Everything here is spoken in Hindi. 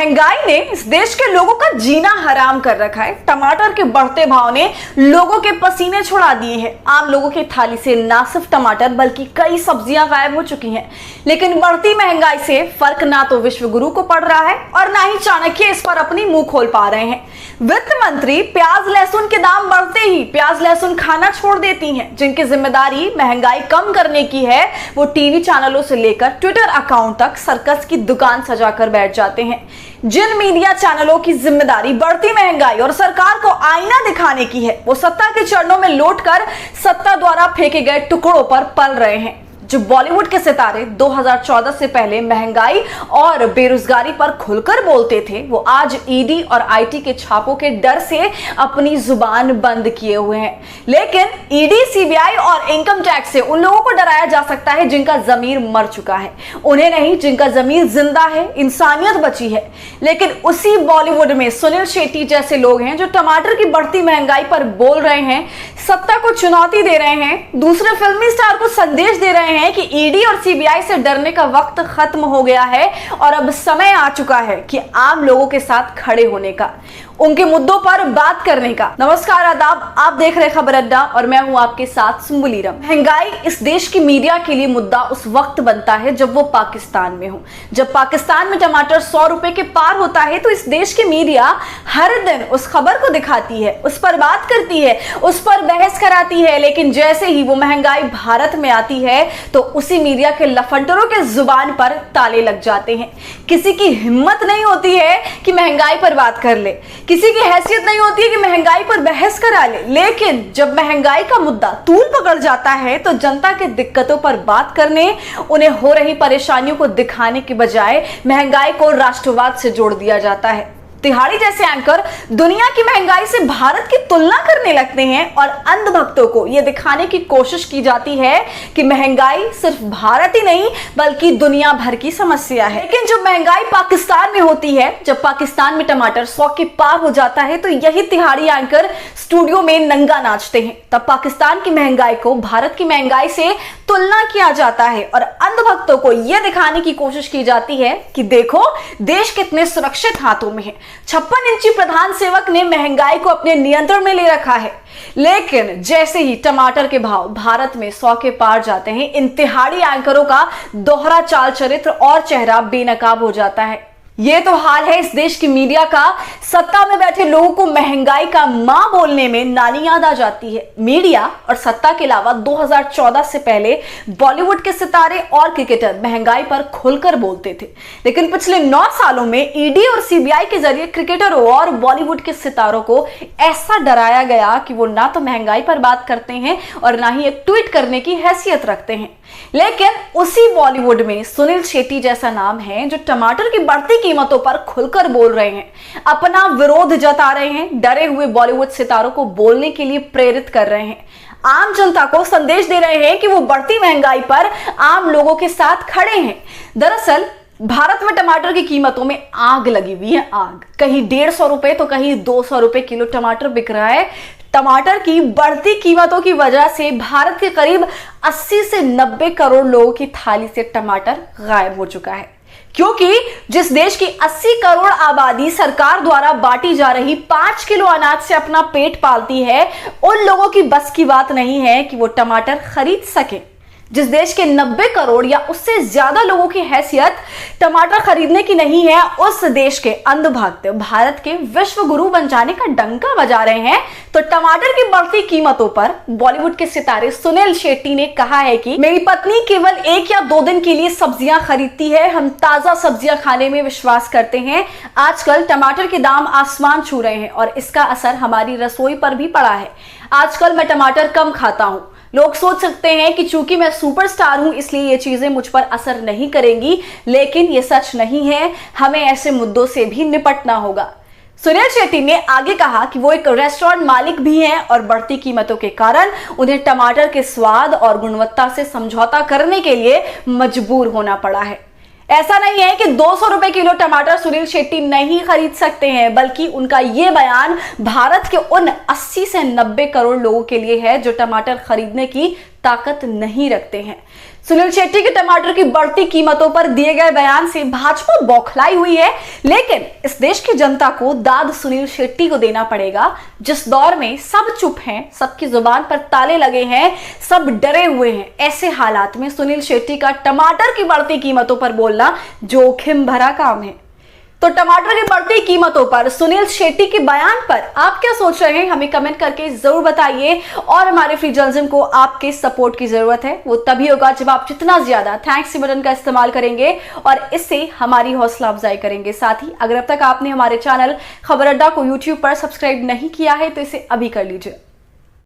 महंगाई ने इस देश के लोगों का जीना हराम कर रखा है। टमाटर के बढ़ते भाव ने लोगों के पसीने छुड़ा दिए हैं। आम लोगों की थाली से ना सिर्फ टमाटर बल्कि कई सब्जियां गायब हो चुकी हैं। लेकिन बढ़ती महंगाई से फर्क ना तो विश्व गुरु को पड़ रहा है और ना ही चाणक्य इस पर अपनी मुंह खोल पा रहे हैं। वित्त मंत्री प्याज लहसुन के दाम बढ़ते ही प्याज लहसुन खाना छोड़ देती हैं। जिनकी जिम्मेदारी महंगाई कम करने की है, वो टीवी चैनलों से लेकर ट्विटर अकाउंट तक सर्कस की दुकान सजाकर बैठ जाते हैं। जिन मीडिया चैनलों की जिम्मेदारी बढ़ती महंगाई और सरकार को आईना दिखाने की है, वो सत्ता के चरणों में लौटकर सत्ता द्वारा फेंके गए टुकड़ों पर पल रहे हैं। जो बॉलीवुड के सितारे 2014 से पहले महंगाई और बेरोजगारी पर खुलकर बोलते थे, वो आज ईडी और आईटी के छापों के डर से अपनी जुबान बंद किए हुए हैं। लेकिन ईडी, सीबीआई और इनकम टैक्स से उन लोगों को डराया जा सकता है जिनका जमीर मर चुका है, उन्हें नहीं जिनका जमीर जिंदा है, इंसानियत बची है। लेकिन उसी बॉलीवुड में सुनील शेट्टी जैसे लोग हैं जो टमाटर की बढ़ती महंगाई पर बोल रहे हैं, सत्ता को चुनौती दे रहे हैं, दूसरे फिल्मी स्टार को संदेश दे रहे हैं कि ईडी और सीबीआई से डरने का वक्त खत्म हो गया है और अब समय आ चुका है कि आम लोगों के साथ खड़े होने का, उनके मुद्दों पर बात करने का। नमस्कार, आदाब, आप देख रहे खबर अड्डा और मैं हूं आपके साथ सुम्बुलीरम। महंगाई इस देश की मीडिया के लिए मुद्दा उस वक्त बनता है जब वो पाकिस्तान में हो। जब पाकिस्तान में टमाटर 100 रुपए के पार होता है तो इस देश की मीडिया हर दिन उस खबर को दिखाती है, उस पर बात करती है, उस पर बहस कराती है। लेकिन जैसे ही वो महंगाई भारत में आती है तो उसी मीडिया के लफंडरों के जुबान पर ताले लग जाते हैं। किसी की हिम्मत नहीं होती है कि महंगाई पर बात कर ले, किसी की हैसियत नहीं होती है कि महंगाई पर बहस करा ले। लेकिन जब महंगाई का मुद्दा तूल पकड़ जाता है तो जनता के दिक्कतों पर बात करने, उन्हें हो रही परेशानियों को दिखाने के बजाय महंगाई को राष्ट्रवाद से जोड़ दिया जाता है। तिहाड़ी जैसे एंकर दुनिया की महंगाई से भारत की तुलना करने लगते हैं और अंधभक्तों को यह दिखाने की कोशिश की जाती है कि महंगाई सिर्फ भारत ही नहीं बल्कि दुनिया भर की समस्या है। लेकिन जब महंगाई पाकिस्तान में होती है, जब पाकिस्तान में टमाटर 100 के पार हो जाता है तो यही तिहाड़ी एंकर स्टूडियो में नंगा नाचते हैं। तब पाकिस्तान की महंगाई को भारत की महंगाई से तुलना किया जाता है और अंधभक्तों को यह दिखाने की कोशिश की जाती है कि देखो देश कितने सुरक्षित हाथों में है। 56 इंची प्रधान सेवक ने महंगाई को अपने नियंत्रण में ले रखा है। लेकिन जैसे ही टमाटर के भाव भारत में 100 के पार जाते हैं, इन तिहाड़ी एंकरों का दोहरा चाल चरित्र और चेहरा बेनकाब हो जाता है। ये तो हाल है इस देश की मीडिया का। सत्ता में बैठे लोगों को महंगाई का मां बोलने में नानी याद आ जाती है। मीडिया और सत्ता के अलावा 2014 से पहले बॉलीवुड के सितारे और क्रिकेटर महंगाई पर खुलकर बोलते थे। लेकिन पिछले 9 सालों में ईडी और सीबीआई के जरिए क्रिकेटरों और बॉलीवुड के सितारों को ऐसा डराया गया कि वो ना तो महंगाई पर बात करते हैं और ना ही एक ट्वीट करने की हैसियत रखते हैं। लेकिन उसी बॉलीवुड में सुनील शेट्टी जैसा नाम है जो टमाटर की बढ़ती कीमतों पर खुलकर बोल रहे हैं, अपना विरोध जता रहे हैं, डरे हुए बॉलीवुड सितारों को बोलने के लिए प्रेरित कर रहे हैं, आम जनता को संदेश दे रहे हैं कि वो बढ़ती महंगाई पर आम लोगों के साथ खड़े हैं। दरअसल भारत में टमाटर की कीमतों में आग लगी हुई है, आग। कहीं 150 रुपए तो कहीं 200 रुपए किलो टमाटर बिक रहा है। टमाटर की बढ़ती कीमतों की वजह से भारत के करीब 80 से 90 करोड़ लोगों की थाली से टमाटर गायब हो चुका है। क्योंकि जिस देश की 80 करोड़ आबादी सरकार द्वारा बांटी जा रही 5 किलो अनाज से अपना पेट पालती है, उन लोगों की बस की बात नहीं है कि वो टमाटर खरीद सके। जिस देश के 90 करोड़ या उससे ज्यादा लोगों की हैसियत टमाटर खरीदने की नहीं है, उस देश के अंधभक्त भारत के विश्व गुरु बन जाने का डंका बजा रहे हैं। तो टमाटर की बढ़ती कीमतों पर बॉलीवुड के सितारे सुनील शेट्टी ने कहा है कि मेरी पत्नी केवल 1 या 2 दिन के लिए सब्जियां खरीदती है, हम ताजा सब्जियां खाने में विश्वास करते हैं। आजकल टमाटर के दाम आसमान छू रहे हैं और इसका असर हमारी रसोई पर भी पड़ा है। आजकल मैं टमाटर कम खाता हूं। लोग सोच सकते हैं कि चूंकि मैं सुपरस्टार हूं इसलिए ये चीजें मुझ पर असर नहीं करेंगी, लेकिन ये सच नहीं है। हमें ऐसे मुद्दों से भी निपटना होगा। सुनील शेट्टी ने आगे कहा कि वो एक रेस्टोरेंट मालिक भी हैं और बढ़ती कीमतों के कारण उन्हें टमाटर के स्वाद और गुणवत्ता से समझौता करने के लिए मजबूर होना पड़ा है। ऐसा नहीं है कि 200 रुपए किलो टमाटर सुनील शेट्टी नहीं खरीद सकते हैं, बल्कि उनका यह बयान भारत के उन 80 से 90 करोड़ लोगों के लिए है जो टमाटर खरीदने की ताकत नहीं रखते हैं। सुनील शेट्टी के टमाटर की बढ़ती कीमतों पर दिए गए बयान से भाजपा बौखलाई हुई है, लेकिन इस देश की जनता को दाद सुनील शेट्टी को देना पड़ेगा। जिस दौर में सब चुप हैं, सबकी जुबान पर ताले लगे हैं, सब डरे हुए हैं, ऐसे हालात में सुनील शेट्टी का टमाटर की बढ़ती कीमतों पर बोलना जोखिम भरा काम है। तो टमाटर की बढ़ती कीमतों पर सुनील शेट्टी के बयान पर आप क्या सोच रहे हैं, हमें कमेंट करके जरूर बताइए। और हमारे फ्री जर्नलिज्म को आपके सपोर्ट की जरूरत है, वो तभी होगा जब आप जितना ज्यादा थैंक्स बटन का इस्तेमाल करेंगे और इससे हमारी हौसला अफजाई करेंगे। साथ ही अगर अब तक आपने हमारे चैनल खबर अड्डा को यूट्यूब पर सब्सक्राइब नहीं किया है तो इसे अभी कर लीजिए।